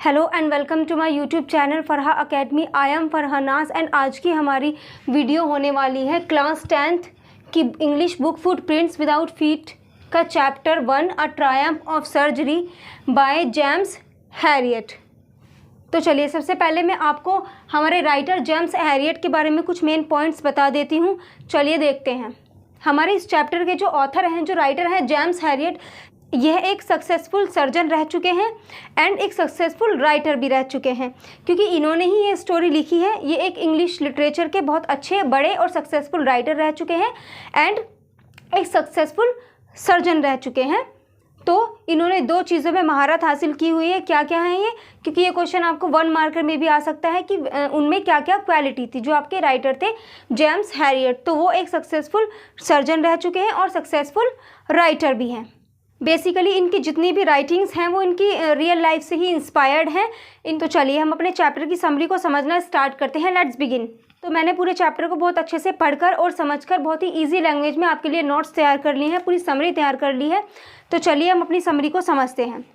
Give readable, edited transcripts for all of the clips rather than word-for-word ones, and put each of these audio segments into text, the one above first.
Hello and welcome to my YouTube channel Farha academy. I am Farha Naaz and आज की हमारी video होने वाली है क्लास 10th की English book Footprints without Feet का chapter 1 a triumph of surgery by James Herriot. तो चलिए सबसे पहले मैं आपको हमारे राइटर जेम्स हैरियट के बारे में कुछ मेन पॉइंट्स बता देती हूँ। चलिए देखते हैं। हमारे इस चैप्टर के जो ऑथर हैं, जो राइटर हैं, जेम्स हैरियट, यह एक सक्सेसफुल सर्जन रह चुके हैं एंड एक सक्सेसफुल राइटर भी रह चुके हैं, क्योंकि इन्होंने ही ये स्टोरी लिखी है। ये एक इंग्लिश लिटरेचर के बहुत अच्छे, बड़े और सक्सेसफुल राइटर रह चुके हैं एंड एक सक्सेसफुल सर्जन रह चुके हैं। तो इन्होंने दो चीज़ों में महारत हासिल की हुई है। क्या क्या है ये? क्योंकि ये क्वेश्चन आपको 1 मार्कर में भी आ सकता है कि उनमें क्या क्या क्वालिटी थी जो आपके राइटर थे जेम्स हैरियट। तो वो एक सक्सेसफुल सर्जन रह चुके हैं और सक्सेसफुल राइटर भी हैं। बेसिकली इनकी जितनी भी राइटिंग्स हैं वो इनकी रियल लाइफ से ही इंस्पायर्ड हैं। तो चलिए हम अपने चैप्टर की समरी को समझना स्टार्ट करते हैं। Let's begin. तो मैंने पूरे चैप्टर को बहुत अच्छे से पढ़कर और समझकर बहुत ही इजी लैंग्वेज में आपके लिए नोट्स तैयार कर लिए हैं, पूरी समरी तैयार कर ली है। तो चलिए हम अपनी समरी को समझते हैं।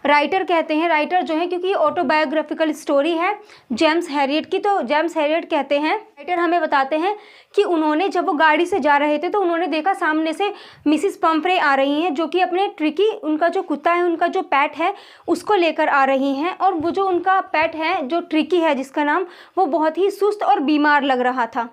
राइटर कहते हैं, राइटर जो है, क्योंकि ये ऑटोबायोग्राफिकल स्टोरी है जेम्स हैरियट की, तो जेम्स हैरियट कहते हैं, राइटर हमें बताते हैं कि उन्होंने जब वो गाड़ी से जा रहे थे तो उन्होंने देखा सामने से मिसिस पंफ्रे आ रही हैं, जो कि अपने ट्रिकी, उनका जो कुत्ता है, उनका जो पेट है, उसको लेकर आ रही हैं। और वो जो उनका पेट है, जो ट्रिकी है जिसका नाम, वो बहुत ही सुस्त और बीमार लग रहा था।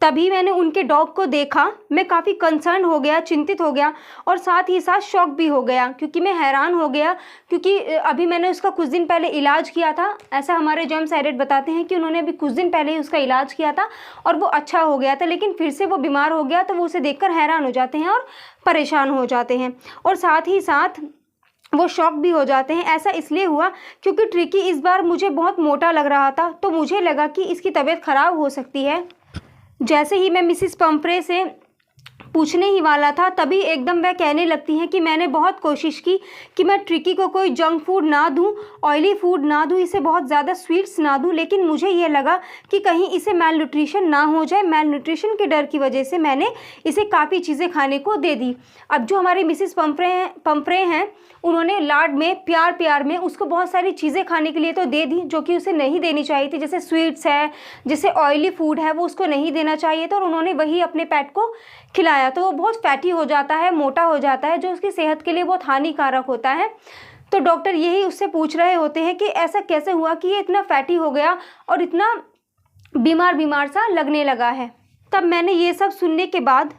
तभी मैंने उनके डॉग को देखा। मैं काफ़ी कंसर्न हो गया, चिंतित हो गया और साथ ही साथ शॉक भी हो गया, क्योंकि मैं हैरान हो गया, क्योंकि अभी मैंने उसका कुछ दिन पहले इलाज किया था। ऐसा हमारे जेम्स हैरियट बताते हैं कि उन्होंने अभी कुछ दिन पहले ही उसका इलाज किया था और वो अच्छा हो गया था, लेकिन फिर से वो बीमार हो गया। तो वो उसे देखकर हैरान हो जाते हैं और परेशान हो जाते हैं और साथ ही साथ वो शॉक भी हो जाते हैं। ऐसा इसलिए हुआ क्योंकि ट्रिकी इस बार मुझे बहुत मोटा लग रहा था, तो मुझे लगा कि इसकी तबीयत ख़राब हो सकती है। जैसे ही मैं मिसिस पंफ्रे से पूछने ही वाला था, तभी एकदम वह कहने लगती हैं कि मैंने बहुत कोशिश की कि मैं ट्रिकी को कोई जंक फूड ना दूं, ऑयली फूड ना दूं, इसे बहुत ज़्यादा स्वीट्स ना दूं, लेकिन मुझे ये लगा कि कहीं इसे मेल न्यूट्रिशन ना हो जाए। मेल न्यूट्रिशन के डर की वजह से मैंने इसे काफ़ी चीज़ें खाने को दे दी। अब जो हमारी मिसिस पंफ्रे हैं, उन्होंने लाड में, प्यार में उसको बहुत सारी चीज़ें खाने के लिए तो दे दी जो कि उसे नहीं देनी चाहिए थी। जैसे स्वीट्स है, जैसे ऑयली फूड है, वो उसको नहीं देना चाहिए था और उन्होंने वही अपने पेट को खिलाया। तो वो बहुत फैटी हो जाता है, मोटा हो जाता है, जो उसकी सेहत के लिए बहुत हानिकारक होता है। तो डॉक्टर यही उससे पूछ रहे होते हैं कि ऐसा कैसे हुआ कि ये इतना फैटी हो गया और इतना बीमार सा लगने लगा है। तब मैंने ये सब सुनने के बाद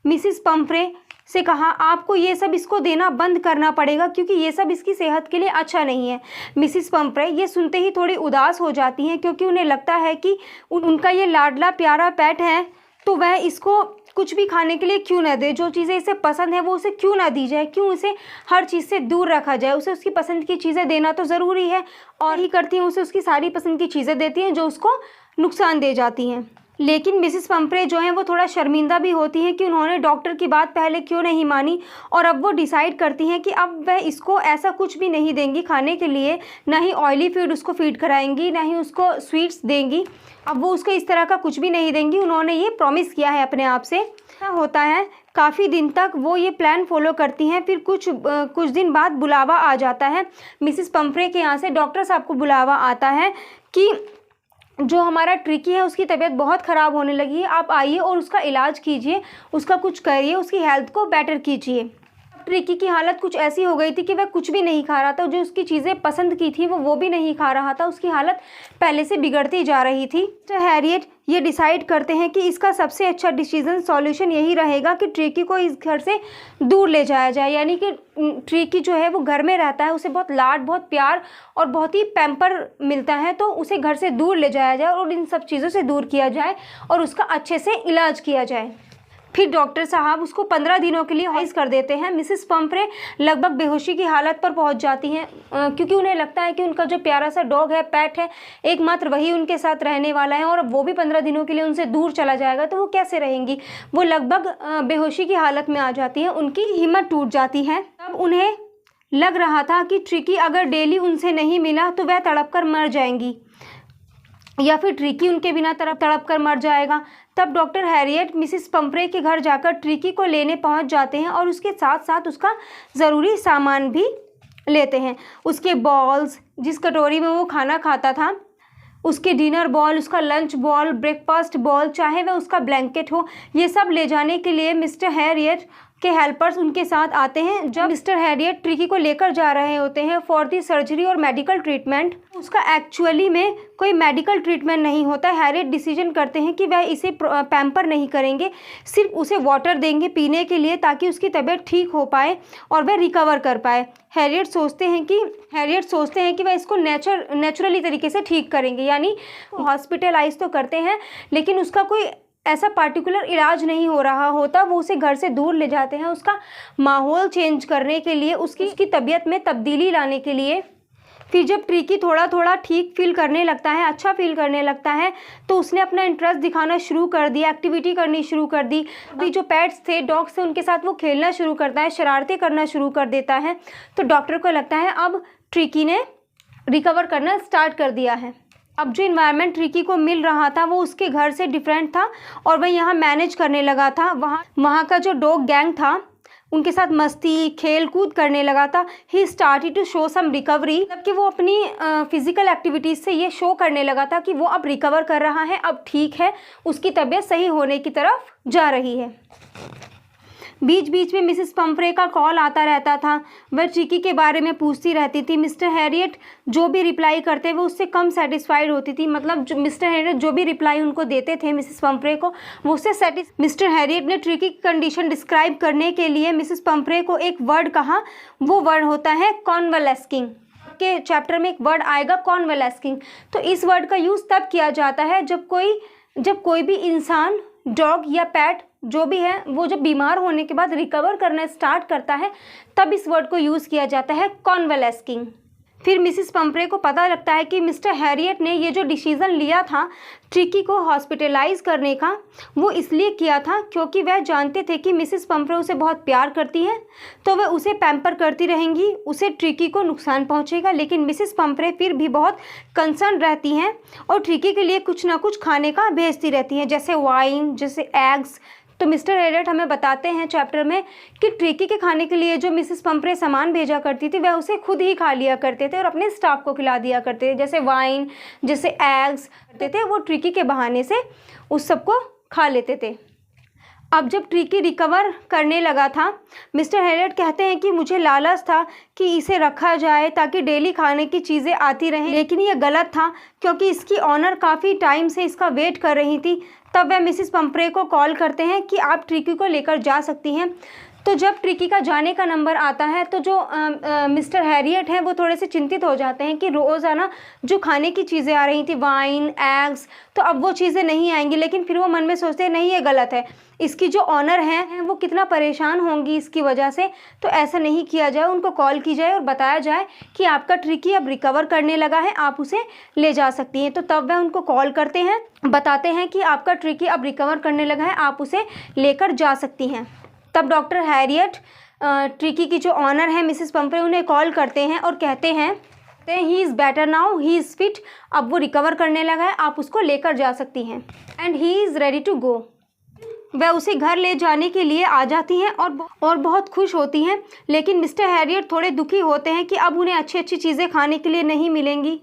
मिसिस पंफ्रे से कहा, आपको ये सब इसको देना बंद करना पड़ेगा, क्योंकि ये सब इसकी सेहत के लिए अच्छा नहीं है। मिसिस पंफ्रे ये सुनते ही थोड़ी उदास हो जाती हैं, क्योंकि उन्हें लगता है कि उनका ये लाडला प्यारा पेट है, तो वह इसको कुछ भी खाने के लिए क्यों ना दे, जो चीज़ें इसे पसंद है वो उसे क्यों ना दी जाए, क्यों उसे हर चीज़ से दूर रखा जाए। उसे उसकी पसंद की चीज़ें देना तो ज़रूरी है, और ही करती हैं, उसे उसकी सारी पसंद की चीज़ें देती हैं जो उसको नुकसान दे जाती हैं। लेकिन मिसिस पंफ्रे जो हैं वो थोड़ा शर्मिंदा भी होती हैं कि उन्होंने डॉक्टर की बात पहले क्यों नहीं मानी, और अब वो डिसाइड करती हैं कि अब वह इसको ऐसा कुछ भी नहीं देंगी खाने के लिए, ना ही ऑयली फूड उसको फीड कराएंगी, ना ही उसको स्वीट्स देंगी। अब वो उसको इस तरह का कुछ भी नहीं देंगी। उन्होंने ये प्रॉमिस किया है अपने आप से। क्या होता है, काफ़ी दिन तक वो ये प्लान फॉलो करती हैं। फिर कुछ दिन बाद बुलावा आ जाता है मिसिस पंफ्रे के यहाँ से। डॉक्टर साहब को बुलावा आता है कि जो हमारा ट्रिकी है उसकी तबीयत बहुत ख़राब होने लगी है, आप आइए और उसका इलाज कीजिए, उसका कुछ करिए, उसकी हेल्थ को बेटर कीजिए। ट्रिकी की हालत कुछ ऐसी हो गई थी कि वह कुछ भी नहीं खा रहा था, जो उसकी चीज़ें पसंद की थी वो भी नहीं खा रहा था। उसकी हालत पहले से बिगड़ती जा रही थी। तो हैरियट ये डिसाइड करते हैं कि इसका सबसे अच्छा डिसीजन, सॉल्यूशन यही रहेगा कि ट्रिकी को इस घर से दूर ले जाया जाए। यानी कि ट्रिकी जो है वो घर में रहता है, उसे बहुत लाड, बहुत प्यार और बहुत ही पैम्पर मिलता है, तो उसे घर से दूर ले जाया जाए और इन सब चीज़ों से दूर किया जाए और उसका अच्छे से इलाज किया जाए। फिर डॉक्टर साहब उसको 15 दिनों के लिए हॉस्पिटलाइज कर देते हैं। मिसिस पंफ्रे लगभग बेहोशी की हालत पर पहुंच जाती हैं, क्योंकि उन्हें लगता है कि उनका जो प्यारा सा डॉग है, पेट है, एकमात्र वही उनके साथ रहने वाला है, और अब वो भी 15 दिनों के लिए उनसे दूर चला जाएगा तो वो कैसे रहेंगी। वो लगभग बेहोशी की हालत में आ जाती हैं, उनकी हिम्मत टूट जाती है। तब उन्हें लग रहा था कि ट्रिकी अगर डेली उनसे नहीं मिला तो वह तड़प कर मर जाएंगी, या फिर ट्रिकी उनके बिना तड़प कर मर जाएगा। तब डॉक्टर हैरियट मिसिस पंफ्रे के घर जाकर ट्रिकी को लेने पहुंच जाते हैं और उसके साथ साथ उसका ज़रूरी सामान भी लेते हैं। उसके बॉल्स, जिस कटोरी में वो खाना खाता था, उसके डिनर बॉल, उसका लंच बॉल, ब्रेकफास्ट बॉल, चाहे वह उसका ब्लैंकेट हो, ये सब ले जाने के लिए मिस्टर हैरियट के हेल्पर्स उनके साथ आते हैं। जब मिस्टर हैरियट ट्रिकी को लेकर जा रहे होते हैं फॉर दी सर्जरी और मेडिकल ट्रीटमेंट, उसका एक्चुअली में कोई मेडिकल ट्रीटमेंट नहीं होता। हैरियट डिसीजन करते हैं कि वह इसे पैम्पर नहीं करेंगे, सिर्फ उसे वाटर देंगे पीने के लिए ताकि उसकी तबीयत ठीक हो पाए और वह रिकवर कर पाए। हैरियट सोचते हैं कि वह इसको नेचुरली तरीके से ठीक करेंगे, यानी हॉस्पिटलाइज तो करते हैं लेकिन उसका कोई ऐसा पार्टिकुलर इलाज नहीं हो रहा होता। वो उसे घर से दूर ले जाते हैं उसका माहौल चेंज करने के लिए, उसकी तबीयत में तब्दीली लाने के लिए। फिर जब ट्रिकी थोड़ा थोड़ा ठीक फील करने लगता है, अच्छा फील करने लगता है, तो उसने अपना इंटरेस्ट दिखाना शुरू कर दिया, एक्टिविटी करनी शुरू कर दी। अभी जो पेट्स थे, डॉग्स थे, उनके साथ वो खेलना शुरू करता है, शरारतें करना शुरू कर देता है। तो डॉक्टर को लगता है अब ट्रिकी ने रिकवर करना स्टार्ट कर दिया है। अब जो इन्वायरमेंट ट्रिकी को मिल रहा था वो उसके घर से डिफरेंट था और वह यहाँ मैनेज करने लगा था। वहाँ का जो डॉग गैंग था उनके साथ मस्ती खेल कूद करने लगा था। He started to show some recovery, जबकि वो अपनी फिजिकल एक्टिविटीज़ से ये शो करने लगा था कि वो अब रिकवर कर रहा है, अब ठीक है, उसकी तबीयत सही होने की तरफ जा रही है। बीच बीच में मिसेस पंफ्रे का कॉल आता रहता था, वह ट्रिकी के बारे में पूछती रहती थी। मिस्टर हैरियट जो भी रिप्लाई करते वो उससे कम सेटिस्फाइड होती थी, मतलब जो मिस्टर हैरियट जो भी रिप्लाई उनको देते थे मिसेस पंफ्रे को, वो उससे मिस्टर हैरियट ने ट्रिकी की कंडीशन डिस्क्राइब करने के लिए मिसेस पंफ्रे को एक वर्ड कहा, वो वर्ड होता है कॉन्वलेस्किंग। के चैप्टर में एक वर्ड आएगा कॉन्वलेस्किंग। तो इस वर्ड का यूज़ तब किया जाता है जब कोई भी इंसान, डॉग या पैट जो भी है, वो जब बीमार होने के बाद रिकवर करना स्टार्ट करता है, तब इस वर्ड को यूज़ किया जाता है कॉन्वलेस्किंग। फिर मिसेस पंफ्रे को पता लगता है कि मिस्टर हैरियट ने ये जो डिसीज़न लिया था ट्रिकी को हॉस्पिटलाइज करने का, वो इसलिए किया था क्योंकि वह जानते थे कि मिसेस पंफ्रे उसे बहुत प्यार करती हैं, तो वह उसे पैम्पर करती रहेंगी, उसे ट्रिकी को नुकसान पहुंचेगा। लेकिन मिसेस पंफ्रे फिर भी बहुत कंसर्न रहती हैं और ट्रिकी के लिए कुछ ना कुछ खाने का भेजती रहती हैं, जैसे वाइन, जैसे एग्स। तो मिस्टर हैरियट हमें बताते हैं चैप्टर में कि ट्रिकी के खाने के लिए जो मिसेस पंफ्रे सामान भेजा करती थी वह उसे खुद ही खा लिया करते थे और अपने स्टाफ को खिला दिया करते थे, जैसे वाइन, जैसे एग्स करते थे, वो ट्रिकी के बहाने से उस सबको खा लेते थे। अब जब ट्रिकी रिकवर करने लगा था, मिस्टर हैरियट कहते हैं कि मुझे लालच था कि इसे रखा जाए ताकि डेली खाने की चीज़ें आती रहें, लेकिन यह गलत था क्योंकि इसकी ऑनर काफ़ी टाइम से इसका वेट कर रही थी। तब वह मिसेस पंफ्रे को कॉल करते हैं कि आप ट्रिकी को लेकर जा सकती हैं। तो जब ट्रिकी का जाने का नंबर आता है तो जो मिस्टर हैरियट हैं वो थोड़े से चिंतित हो जाते हैं कि रोज़ाना जो खाने की चीज़ें आ रही थी, वाइन, एग्स, तो अब वो चीज़ें नहीं आएंगी। लेकिन फिर वो मन में सोचते हैं नहीं, ये गलत है, इसकी जो ऑनर हैं वो कितना परेशान होंगी इसकी वजह से, तो ऐसा नहीं किया जाए। उनको कॉल की जाए और बताया जाए कि आपका ट्रिकी अब रिकवर करने लगा है, आप उसे ले जा सकती हैं। तो तब वह उनको कॉल करते हैं, बताते हैं कि आपका ट्रिकी अब रिकवर करने लगा है, आप उसे लेकर जा सकती हैं। तब डॉक्टर हैरियट ट्रिकी की जो ऑनर है मिसेस पंफ्रे, उन्हें कॉल करते हैं और कहते हैं he is better now, he is fit, अब वो रिकवर करने लगा है, आप उसको लेकर जा सकती हैं, and he is ready to go. वह उसे घर ले जाने के लिए आ जाती हैं और बहुत खुश होती हैं। लेकिन मिस्टर हैरियट थोड़े दुखी होते हैं कि अब उन्हें अच्छी अच्छी चीज़ें खाने के लिए नहीं मिलेंगी।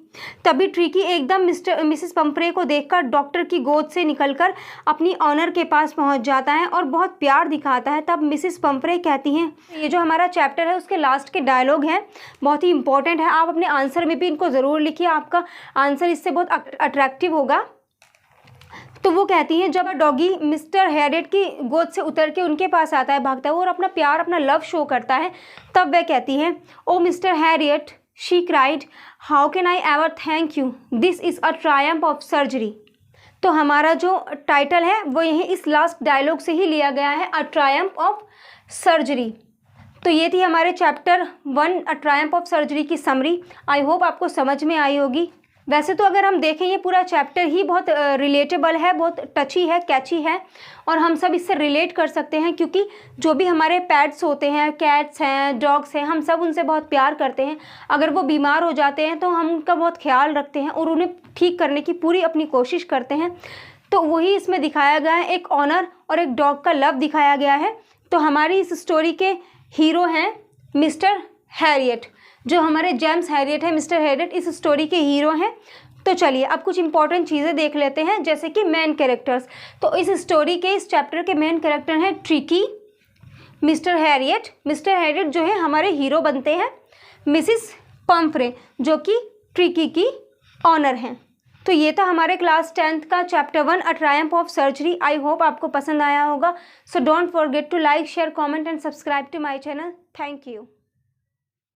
तभी ट्रिकी एकदम मिसेस पंफ्रे को देखकर डॉक्टर की गोद से निकलकर अपनी ऑनर के पास पहुंच जाता है और बहुत प्यार दिखाता है। तब मिसेस पंफ्रे कहती हैं, ये जो हमारा चैप्टर है उसके लास्ट के डायलॉग हैं, बहुत ही इंपॉर्टेंट है, आप अपने आंसर में भी इनको ज़रूर लिखिए, आपका आंसर इससे बहुत अट्रैक्टिव होगा। तो वो कहती हैं, जब डॉगी मिस्टर हैरियट की गोद से उतर के उनके पास आता है भागता हुआ और अपना प्यार, अपना लव शो करता है, तब वह कहती हैं, oh mister Herriot, she cried, how can I ever thank you, this is a triumph of surgery. तो हमारा जो टाइटल है वो यही इस लास्ट डायलॉग से ही लिया गया है, अ ट्रायम्फ ऑफ सर्जरी। तो ये थी हमारे chapter 1 a triumph of surgery की समरी। आई होप आपको समझ में आई होगी। वैसे तो अगर हम देखें ये पूरा चैप्टर ही बहुत रिलेटेबल है, बहुत टची है, कैची है और हम सब इससे रिलेट कर सकते हैं क्योंकि जो भी हमारे पेट्स होते हैं, कैट्स हैं, डॉग्स हैं, हम सब उनसे बहुत प्यार करते हैं। अगर वो बीमार हो जाते हैं तो हम उनका बहुत ख्याल रखते हैं और उन्हें ठीक करने की पूरी अपनी कोशिश करते हैं। तो वही इसमें दिखाया गया है, एक ऑनर और एक डॉग का लव दिखाया गया है। तो हमारी इस स्टोरी के हीरो हैं मिस्टर हैरियट, जो हमारे जेम्स हैरियट है, मिस्टर हैरियट इस स्टोरी के हीरो हैं। तो चलिए अब कुछ इंपॉर्टेंट चीज़ें देख लेते हैं, जैसे कि मेन कैरेक्टर्स। तो इस स्टोरी के, इस चैप्टर के मेन कैरेक्टर हैं ट्रिकी, मिस्टर हैरियट जो है हमारे हीरो बनते हैं, मिसिस पम्फ्रे जो कि ट्रिकी की ऑनर हैं। तो ये था हमारे क्लास 10th का chapter 1 a triumph of surgery. I hope आपको पसंद आया होगा। So don't forget to like, share, comment and subscribe to my channel. Thank you.